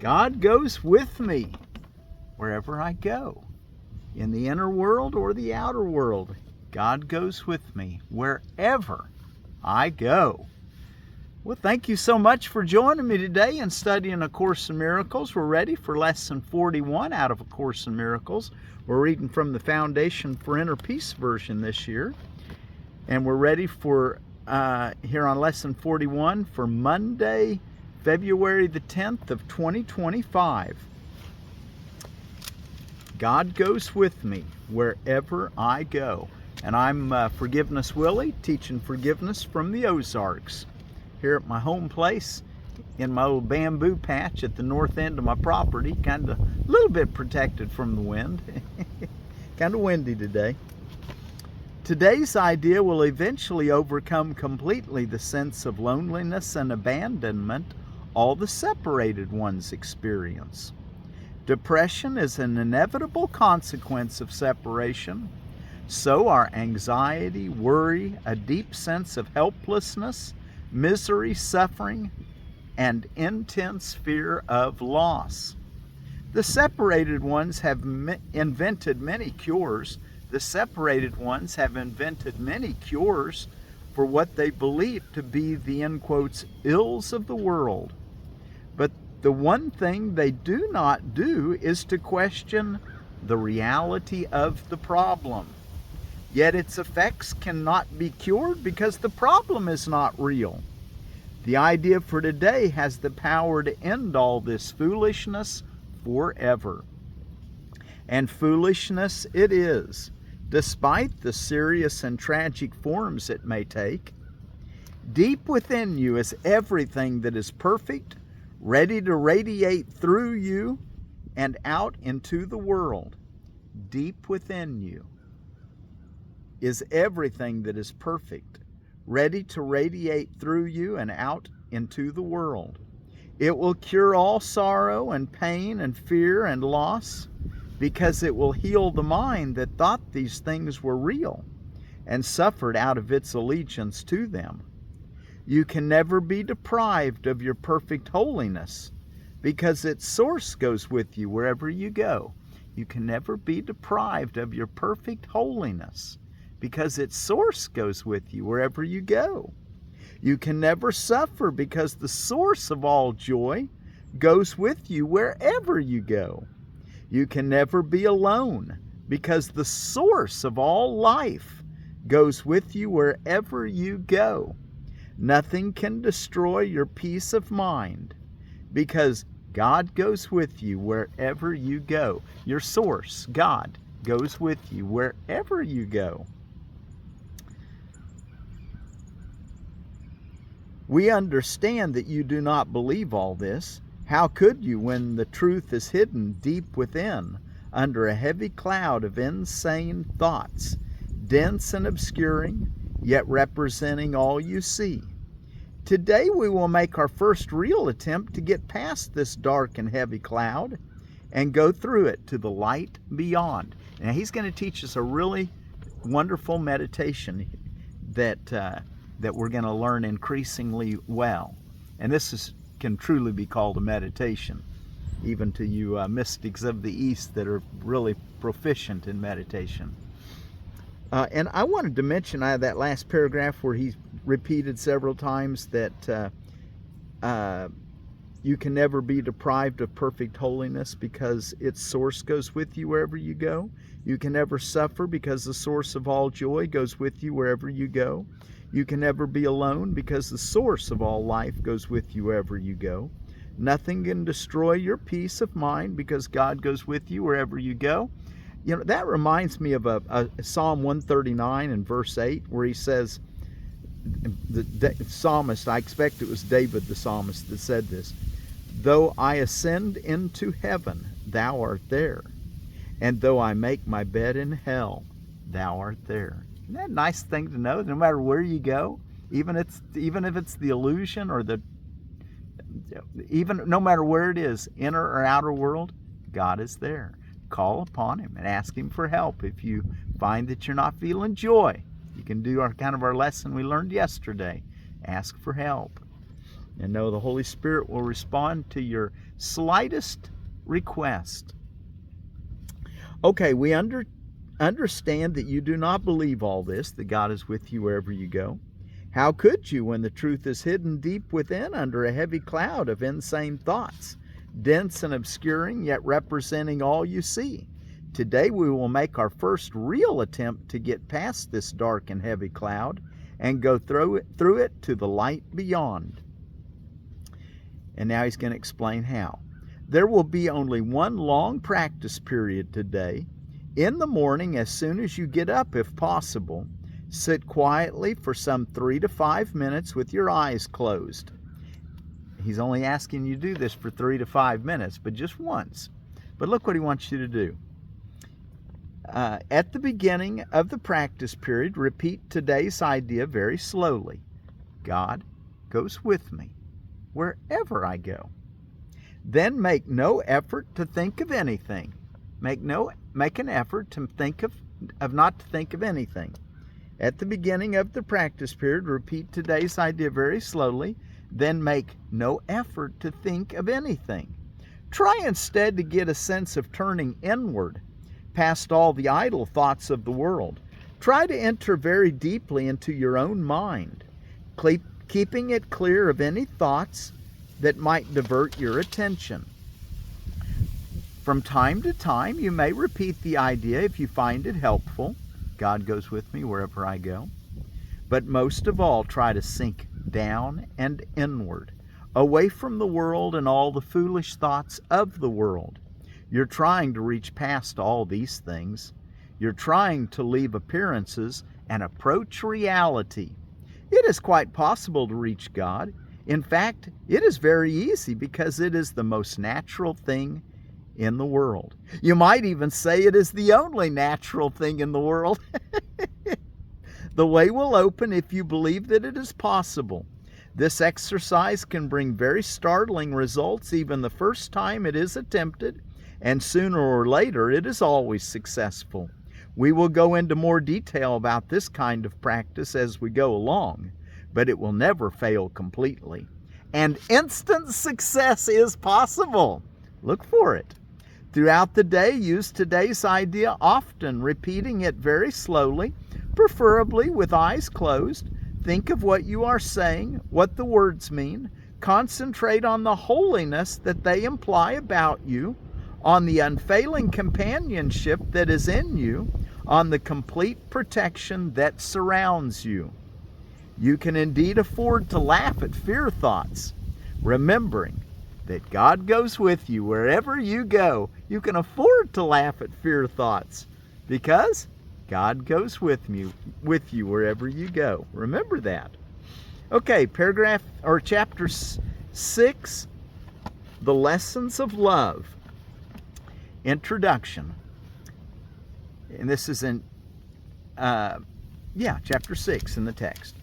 God goes with me wherever I go. In the inner world or the outer world, God goes with me wherever I go. Well, thank you so much for joining me today in studying A Course in Miracles. We're ready for Lesson 41 out of A Course in Miracles. We're reading from the Foundation for Inner Peace version this year. And we're ready for, here on Lesson 41 for Monday, February the 10th of 2025. God goes with me wherever I go. And I'm Forgiveness Willie, teaching forgiveness from the Ozarks, here at my home place in my little bamboo patch at the north end of my property, kind of a little bit protected from the wind. Kind of windy today. Today's idea will eventually overcome completely the sense of loneliness and abandonment all the separated ones experience. Depression is an inevitable consequence of separation. So are anxiety, worry, a deep sense of helplessness, misery, suffering, and intense fear of loss. The separated ones have invented many cures. The separated ones have invented many cures for what they believe to be the, in quotes, ills of the world. But the one thing they do not do is to question the reality of the problem. Yet its effects cannot be cured because the problem is not real. The idea for today has the power to end all this foolishness forever. And foolishness it is, despite the serious and tragic forms it may take. Deep within you is everything that is perfect, ready to radiate through you and out into the world. Deep within you is everything that is perfect, ready to radiate through you and out into the world. It will cure all sorrow and pain and fear and loss, because it will heal the mind that thought these things were real and suffered out of its allegiance to them. You can never be deprived of your perfect holiness, because its source goes with you wherever you go. You can never be deprived of your perfect holiness, because its source goes with you wherever you go. You can never suffer, because the source of all joy goes with you wherever you go. You can never be alone, because the source of all life goes with you wherever you go. Nothing can destroy your peace of mind, because God goes with you wherever you go. Your source, God, goes with you wherever you go. We understand that you do not believe all this. How could you when the truth is hidden deep within, under a heavy cloud of insane thoughts, dense and obscuring, yet representing all you see? Today we will make our first real attempt to get past this dark and heavy cloud and go through it to the light beyond. Now he's going to teach us a really wonderful meditation that we're going to learn increasingly well. And this can truly be called a meditation, even to you mystics of the East that are really proficient in meditation. And I wanted to mention that last paragraph where he repeated several times that you can never be deprived of perfect holiness because its source goes with you wherever you go. You can never suffer because the source of all joy goes with you wherever you go. You can never be alone because the source of all life goes with you wherever you go. Nothing can destroy your peace of mind because God goes with you wherever you go. You know, that reminds me of a Psalm 139 and verse 8 where he says, the psalmist, I expect it was David the psalmist that said this, "Though I ascend into heaven, thou art there. And though I make my bed in hell, thou art there." Isn't that a nice thing to know? No matter where you go, even if it's the illusion or no matter where it is, inner or outer world, God is there. Call upon him and ask him for help. If you find that you're not feeling joy, you can do our lesson we learned yesterday. Ask for help. And know the Holy Spirit will respond to your slightest request. Okay, we understand that you do not believe all this, that God is with you wherever you go. How could you when the truth is hidden deep within under a heavy cloud of insane thoughts, dense and obscuring, yet representing all you see? Today we will make our first real attempt to get past this dark and heavy cloud and go through it to the light beyond. And now he's going to explain how. There will be only one long practice period today. In the morning, as soon as you get up, if possible, sit quietly for some 3 to 5 minutes with your eyes closed. He's only asking you to do this for 3 to 5 minutes, but just once. But look what he wants you to do. At the beginning of the practice period, repeat today's idea very slowly. God goes with me wherever I go. Then make no effort to think of anything. Make an effort to think of not to think of anything. At the beginning of the practice period, repeat today's idea very slowly. Then make no effort to think of anything. Try instead to get a sense of turning inward, past all the idle thoughts of the world. Try to enter very deeply into your own mind, keeping it clear of any thoughts that might divert your attention. From time to time, you may repeat the idea if you find it helpful. God goes with me wherever I go. But most of all, try to sink down and inward, away from the world and all the foolish thoughts of the world. You're trying to reach past all these things. You're trying to leave appearances and approach reality. It is quite possible to reach God. In fact, it is very easy because it is the most natural thing in the world. You might even say it is the only natural thing in the world. The way will open if you believe that it is possible. This exercise can bring very startling results even the first time it is attempted, and sooner or later it is always successful. We will go into more detail about this kind of practice as we go along, but it will never fail completely. And instant success is possible. Look for it. Throughout the day, use today's idea often, repeating it very slowly, preferably with eyes closed. Think of what you are saying, what the words mean. Concentrate on the holiness that they imply about you, on the unfailing companionship that is in you, on the complete protection that surrounds you. You can indeed afford to laugh at fear thoughts, remembering that God goes with you wherever you go. You can afford to laugh at fear thoughts because God goes with you wherever you go. Remember that. Okay, chapter 6, the lessons of love. Introduction. And this is in chapter 6 in the text.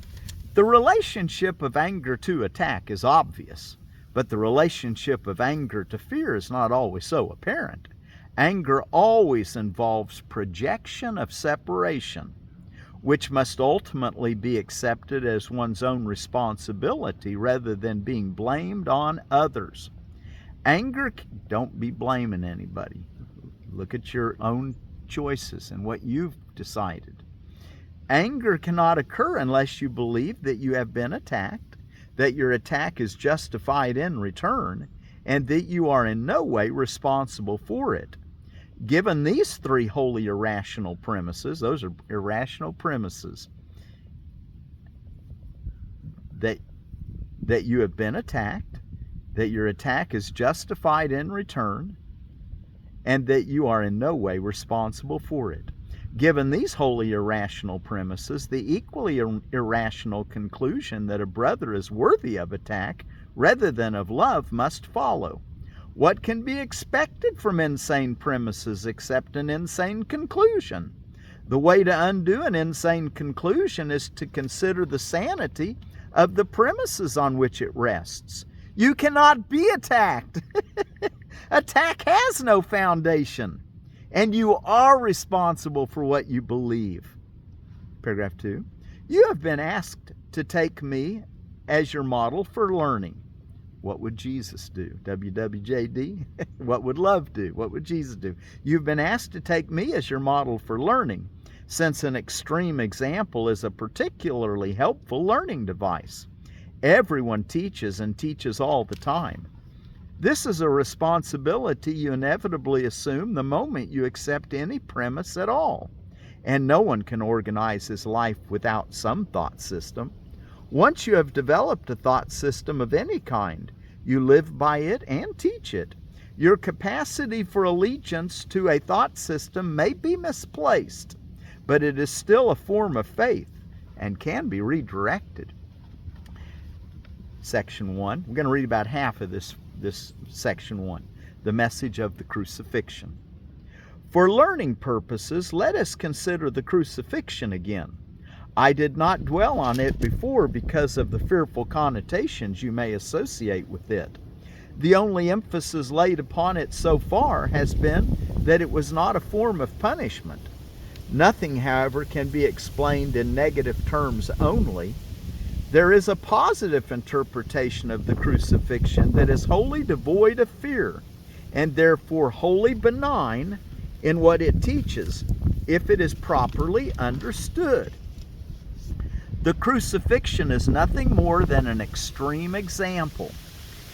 The relationship of anger to attack is obvious, but the relationship of anger to fear is not always so apparent. Anger always involves projection of separation, which must ultimately be accepted as one's own responsibility rather than being blamed on others. Anger, don't be blaming anybody. Look at your own choices and what you've decided. Anger cannot occur unless you believe that you have been attacked, that your attack is justified in return, and that you are in no way responsible for it. Given these three wholly irrational premises, those are irrational premises, that you have been attacked, that your attack is justified in return, and that you are in no way responsible for it. Given these wholly irrational premises, the equally irrational conclusion that a brother is worthy of attack rather than of love must follow. What can be expected from insane premises except an insane conclusion? The way to undo an insane conclusion is to consider the sanity of the premises on which it rests. You cannot be attacked. Attack has no foundation, and you are responsible for what you believe. Paragraph 2. You have been asked to take me as your model for learning. What would Jesus do? WWJD? What would love do? What would Jesus do? You've been asked to take me as your model for learning, since an extreme example is a particularly helpful learning device. Everyone teaches and teaches all the time. This is a responsibility you inevitably assume the moment you accept any premise at all. And no one can organize his life without some thought system. Once you have developed a thought system of any kind, you live by it and teach it. Your capacity for allegiance to a thought system may be misplaced, but it is still a form of faith and can be redirected. Section 1. We're going to read about half of this section 1, the message of the crucifixion. For learning purposes, let us consider the crucifixion again. I did not dwell on it before because of the fearful connotations you may associate with it. The only emphasis laid upon it so far has been that it was not a form of punishment. Nothing, however, can be explained in negative terms only. There is a positive interpretation of the crucifixion that is wholly devoid of fear, and therefore wholly benign in what it teaches, if it is properly understood. The crucifixion is nothing more than an extreme example.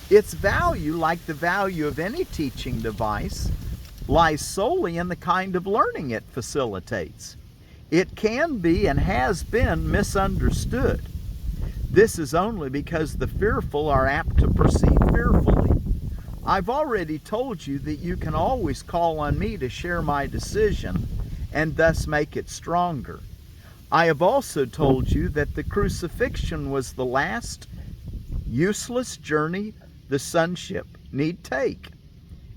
Its value, like the value of any teaching device, lies solely in the kind of learning it facilitates. It can be and has been misunderstood. This is only because the fearful are apt to proceed fearfully. I've already told you that you can always call on me to share my decision and thus make it stronger. I have also told you that the crucifixion was the last useless journey the sonship need take,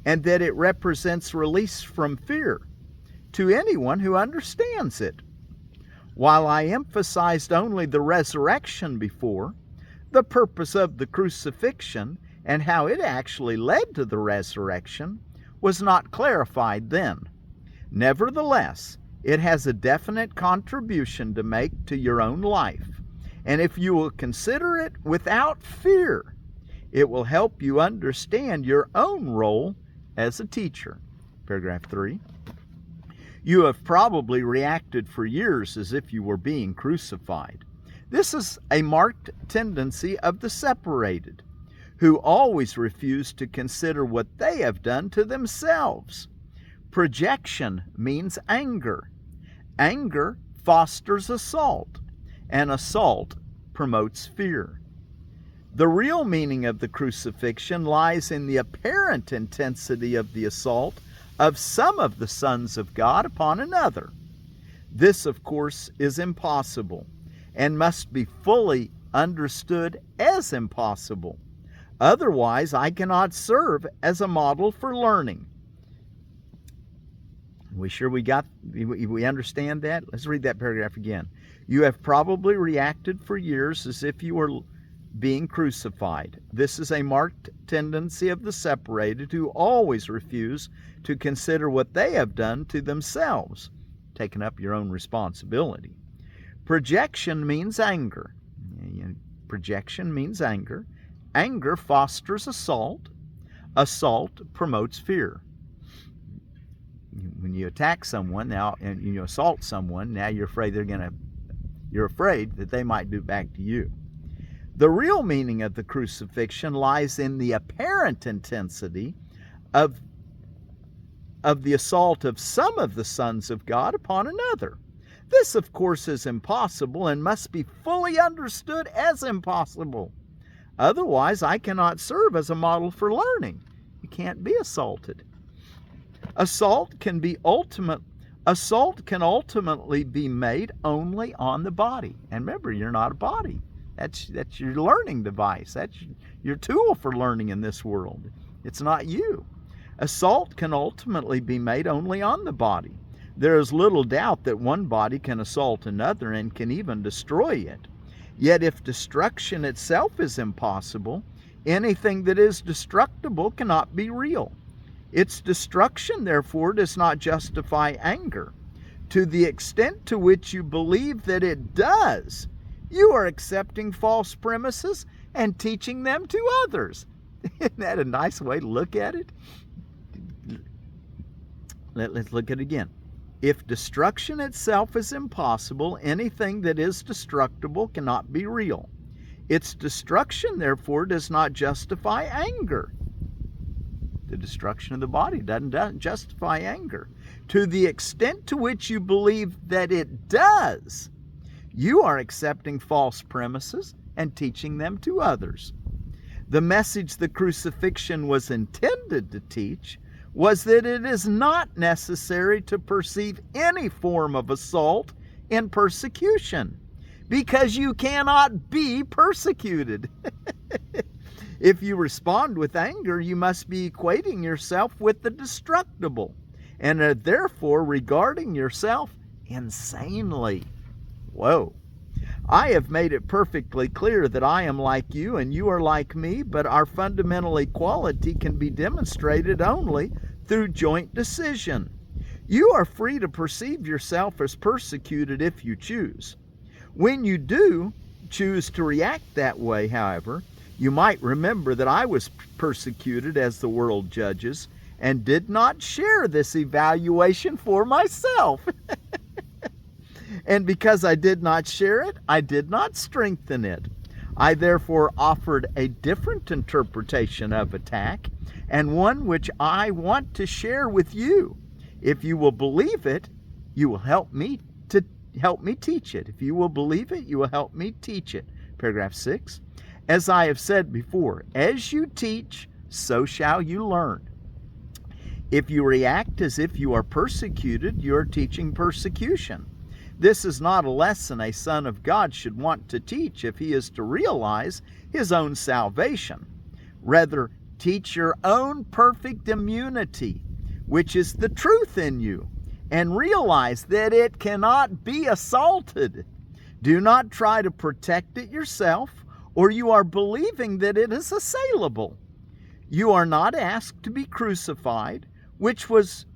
and that it represents release from fear to anyone who understands it. While I emphasized only the resurrection before, the purpose of the crucifixion and how it actually led to the resurrection was not clarified then. Nevertheless, it has a definite contribution to make to your own life, and if you will consider it without fear, it will help you understand your own role as a teacher. Paragraph 3. You have probably reacted for years as if you were being crucified. This is a marked tendency of the separated, who always refuse to consider what they have done to themselves. Projection means anger. Anger fosters assault, and assault promotes fear. The real meaning of the crucifixion lies in the apparent intensity of the assault of some of the sons of God upon another. This, of course, is impossible and must be fully understood as impossible. Otherwise, I cannot serve as a model for learning. We understand that? Let's read that paragraph again. You have probably reacted for years as if you were being crucified. This is a marked tendency of the separated who always refuse to consider what they have done to themselves, taking up your own responsibility. Projection means anger. Projection means anger. Anger fosters assault. Assault promotes fear. When you attack someone now and you assault someone, now you're afraid that they might do back to you. The real meaning of the crucifixion lies in the apparent intensity of the assault of some of the sons of God upon another. This, of course, is impossible and must be fully understood as impossible. Otherwise, I cannot serve as a model for learning. You can't be assaulted. Assault can ultimately be made only on the body. And remember, you're not a body. That's your learning device. That's your tool for learning in this world. It's not you. Assault can ultimately be made only on the body. There is little doubt that one body can assault another and can even destroy it. Yet if destruction itself is impossible, anything that is destructible cannot be real. Its destruction, therefore, does not justify anger. To the extent to which you believe that it does, You are accepting false premises and teaching them to others. Isn't that a nice way to look at it? Let's look at it again. If destruction itself is impossible, anything that is destructible cannot be real. Its destruction, therefore, does not justify anger. The destruction of the body doesn't justify anger. To the extent to which you believe that it does, you are accepting false premises and teaching them to others. The message the crucifixion was intended to teach was that it is not necessary to perceive any form of assault in persecution, because you cannot be persecuted. If you respond with anger, you must be equating yourself with the destructible, and are therefore regarding yourself insanely. Whoa. I have made it perfectly clear that I am like you and you are like me, but our fundamental equality can be demonstrated only through joint decision. You are free to perceive yourself as persecuted if you choose. When you do choose to react that way, however, you might remember that I was persecuted as the world judges and did not share this evaluation for myself. And because I did not share it, I did not strengthen it. I therefore offered a different interpretation of attack, and one which I want to share with you. If you will believe it, you will help me teach it. If you will believe it, you will help me teach it. Paragraph 6. As I have said before, as you teach, so shall you learn. If you react as if you are persecuted, you are teaching persecution. This is not a lesson a son of God should want to teach if he is to realize his own salvation. Rather, teach your own perfect immunity, which is the truth in you, and realize that it cannot be assaulted. Do not try to protect it yourself, or you are believing that it is assailable. You are not asked to be crucified, which was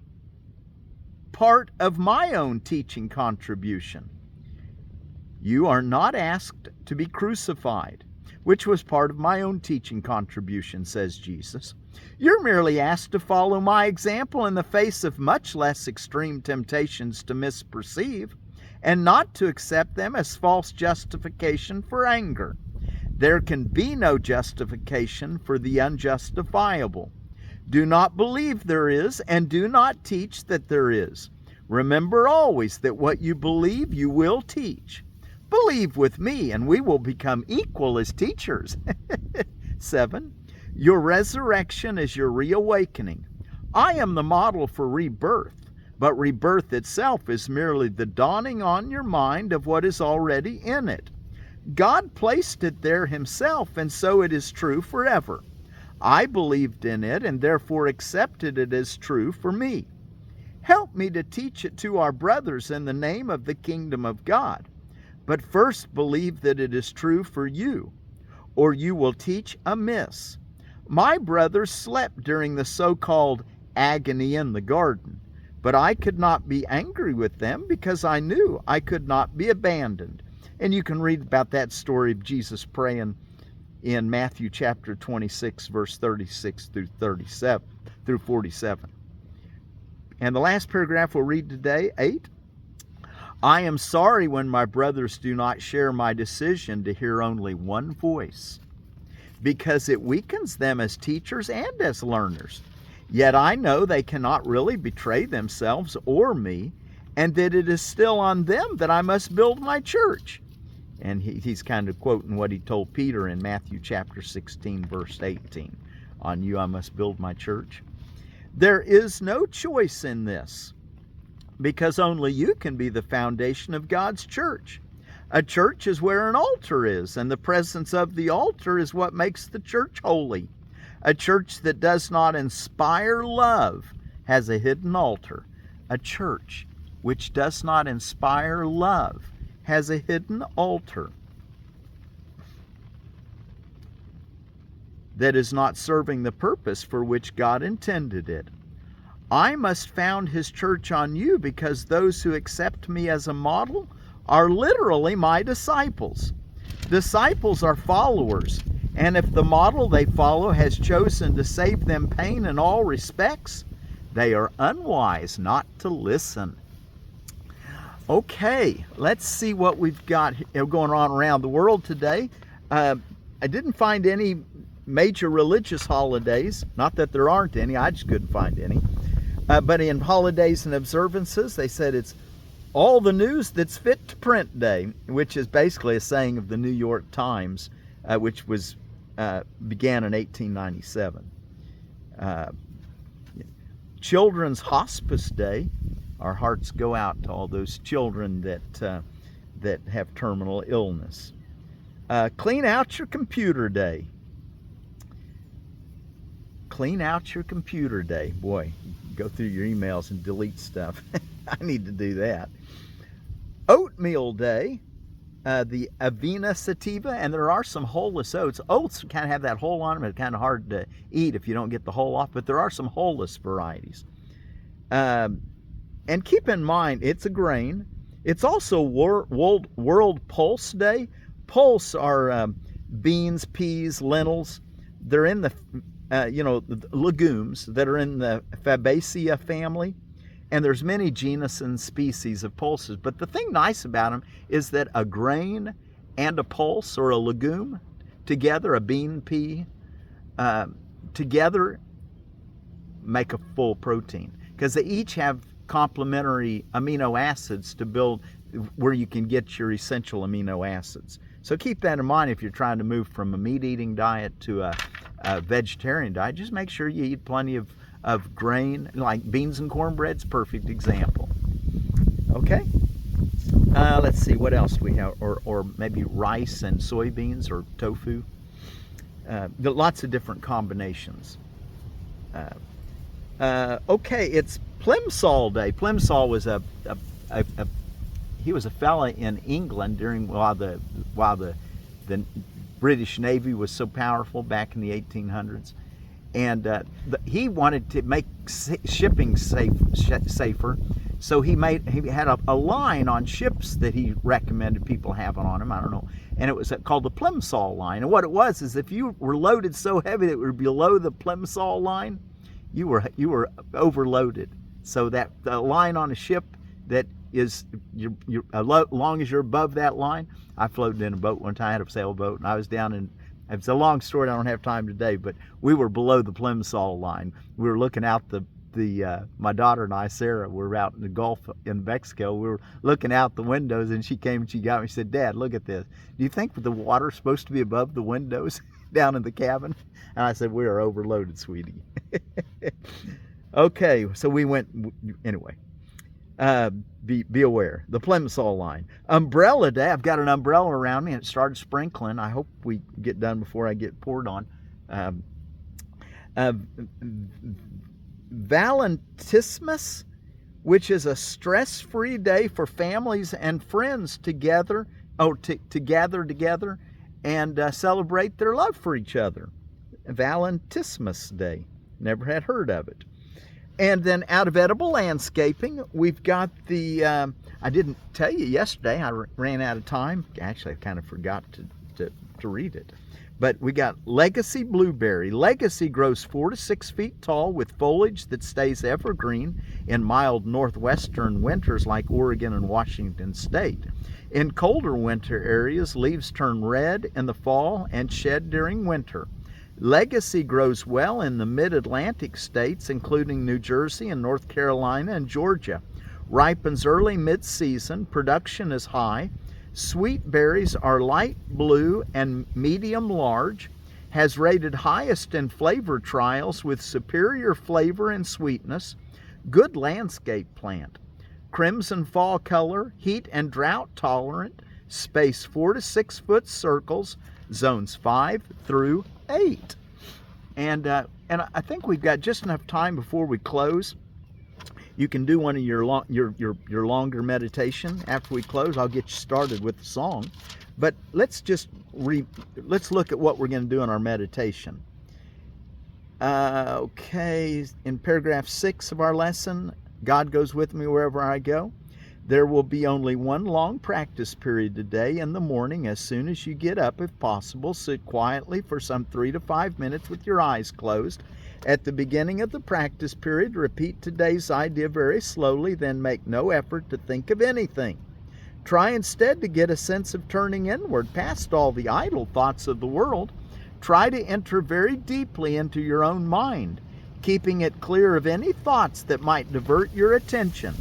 part of my own teaching contribution. You are not asked to be crucified, which was part of my own teaching contribution, says Jesus. You're merely asked to follow my example in the face of much less extreme temptations to misperceive, and not to accept them as false justification for anger. There can be no justification for the unjustifiable. Do not believe there is, and do not teach that there is. Remember always that what you believe, you will teach. Believe with me, and we will become equal as teachers. 7. Your resurrection is your reawakening. I am the model for rebirth, but rebirth itself is merely the dawning on your mind of what is already in it. God placed it there himself, and so it is true forever. I believed in it and therefore accepted it as true for me. Help me to teach it to our brothers in the name of the kingdom of God. But first believe that it is true for you, or you will teach amiss. My brothers slept during the so-called agony in the garden, but I could not be angry with them because I knew I could not be abandoned. And you can read about that story of Jesus praying in Matthew chapter 26, verse 36 through 47. And the last paragraph we'll read today, 8. I am sorry when my brothers do not share my decision to hear only one voice, because it weakens them as teachers and as learners. Yet I know they cannot really betray themselves or me, and that it is still on them that I must build my church. And he's kind of quoting what he told Peter in Matthew chapter 16, verse 18. On you I must build my church. There is no choice in this, because only you can be the foundation of God's church. A church is where an altar is, and the presence of the altar is what makes the church holy. A church that does not inspire love has a hidden altar. A church which does not inspire love has a hidden altar that is not serving the purpose for which God intended it. I must found his church on you, because those who accept me as a model are literally my disciples. Disciples are followers, and if the model they follow has chosen to save them pain in all respects, they are unwise not to listen. Okay, let's see what we've got going on around the world today. I didn't find any major religious holidays. Not that there aren't any, I just couldn't find any. But in holidays and observances, they said it's all the news that's fit to print day, which is basically a saying of the New York Times, which was began in 1897. Children's Hospice Day. Our hearts go out to all those children that have terminal illness. Clean out your computer day. Clean out your computer day. Boy, go through your emails and delete stuff. I need to do that. Oatmeal day. The Avena sativa, and there are some wholeless oats. Oats kind of have that hull on them. It's kind of hard to eat if you don't get the hull off, but there are some wholeless varieties. And keep in mind, it's a grain. It's also World Pulse Day. Pulse are beans, peas, lentils. They're in the, the legumes that are in the Fabaceae family. And there's many genus and species of pulses. But the thing nice about them is that a grain and a pulse or a legume together, a bean, pea, together make a full protein. Because they each have complementary amino acids to build where you can get your essential amino acids. So keep that in mind if you're trying to move from a meat-eating diet to a vegetarian diet. Just make sure you eat plenty of grain, like beans and cornbread's perfect example. Okay, let's see what else we have, or maybe rice and soybeans or tofu. Lots of different combinations. Okay, it's Plimsoll Day. Plimsoll was he was a fella in England while the British Navy was so powerful back in the 1800s. And he wanted to make shipping safer, so he had a line on ships that he recommended people having on them. I don't know, and it was called the Plimsoll line. And what it was is if you were loaded so heavy that it were below the Plimsoll line, you were overloaded. So that the line on a ship that is long as you're above that line. I floated in a boat one time, I had a sailboat, and I was down in. It's a long story. I don't have time today, but we were below the Plimsoll line. We were looking out my daughter and I, Sarah, were out in the Gulf in Mexico. We were looking out the windows, and she came and she got me. She said, "Dad, look at this. Do you think the water's supposed to be above the windows down in the cabin?" And I said, "We are overloaded, sweetie." Okay, so we went anyway. Be aware. The Plimsoll line. Umbrella Day. I've got an umbrella around me and it started sprinkling. I hope we get done before I get poured on. Valentismus, which is a stress-free day for families and friends to gather together and celebrate their love for each other. Valentismus Day. Never had heard of it. And then out of edible landscaping, we've got the, I didn't tell you yesterday, I ran out of time. Actually, I kind of forgot to read it. But we got Legacy Blueberry. Legacy grows 4 to 6 feet tall with foliage that stays evergreen in mild northwestern winters like Oregon and Washington State. In colder winter areas, leaves turn red in the fall and shed during winter. Legacy grows well in the mid-Atlantic states, including New Jersey and North Carolina and Georgia. Ripens early mid-season. Production is high. Sweet berries are light blue and medium large. Has rated highest in flavor trials with superior flavor and sweetness. Good landscape plant. Crimson fall color, heat and drought tolerant. Space 4 to 6 foot circles. Zones 5 through 8. And I think we've got just enough time before we close. You can do one of your longer meditation after we close. I'll get you started with the song, but let's look at what we're going to do in our meditation. Okay, in paragraph 6 of our lesson, God goes with me wherever I go. There will be only one long practice period today in the morning. As soon as you get up, if possible, sit quietly for some 3 to 5 minutes with your eyes closed. At the beginning of the practice period, repeat today's idea very slowly, then make no effort to think of anything. Try instead to get a sense of turning inward past all the idle thoughts of the world. Try to enter very deeply into your own mind, keeping it clear of any thoughts that might divert your attention.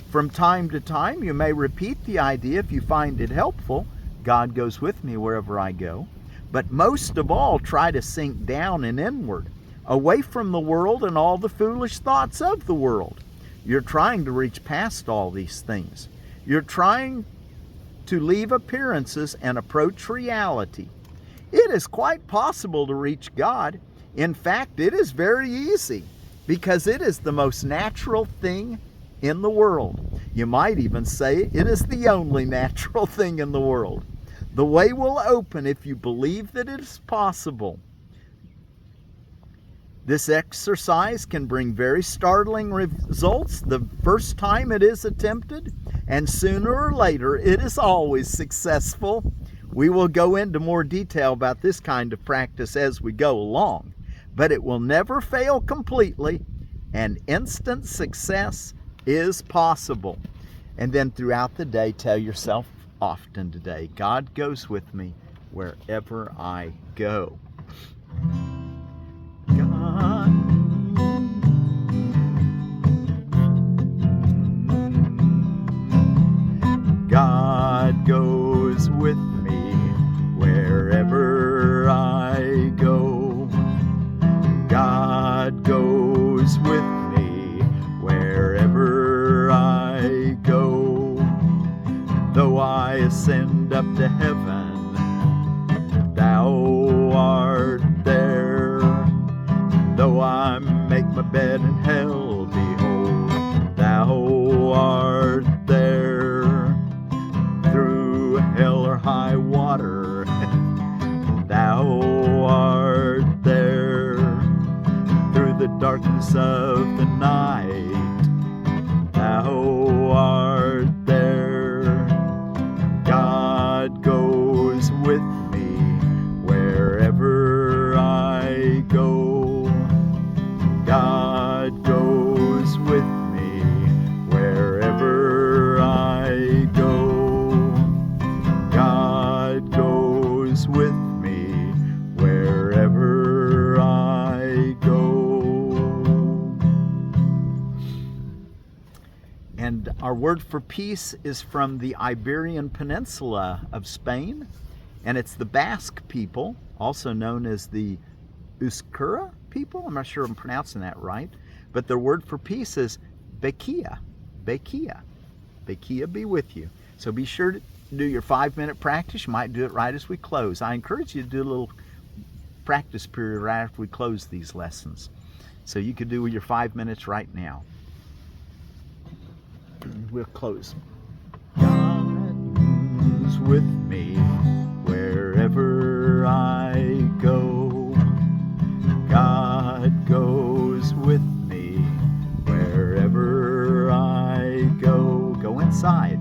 From time to time, you may repeat the idea if you find it helpful. God goes with me wherever I go. But most of all, try to sink down and inward, away from the world and all the foolish thoughts of the world. You're trying to reach past all these things. You're trying to leave appearances and approach reality. It is quite possible to reach God. In fact, it is very easy because it is the most natural thing in the world. You might even say it is the only natural thing in the world. The way will open if you believe that it is possible. This exercise can bring very startling results the first time it is attempted, and sooner or later it is always successful. We will go into more detail about this kind of practice as we go along, but it will never fail completely, and instant success is possible. And then throughout the day, tell yourself often today, God goes with me wherever I go. God goes with me wherever I go. God goes with me wherever I go. Though I ascend up to heaven, thou art there. Though I make my bed in hell, behold, thou art there. Through hell or high water, thou art there. Through the darkness of the night, thou art there. God goes with me wherever I go. God goes with me wherever I go. God goes with me wherever I go. And our word for peace is from the Iberian Peninsula of Spain, and it's the Basque people, also known as the Euskera people. I'm not sure I'm pronouncing that right, but their word for peace is Bakea. Bakea. Bakea be with you. So be sure to do your 5-minute practice. You might do it right as we close. I encourage you to do a little practice period right after we close these lessons. So you could do your 5 minutes right now. We'll close. God is with me wherever I go. God goes with me wherever I go. Go inside.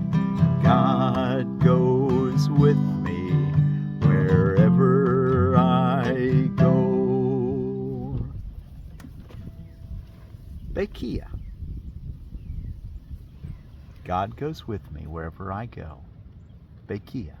God goes with me wherever I go. Bakea. God goes with me wherever I go. Bakea.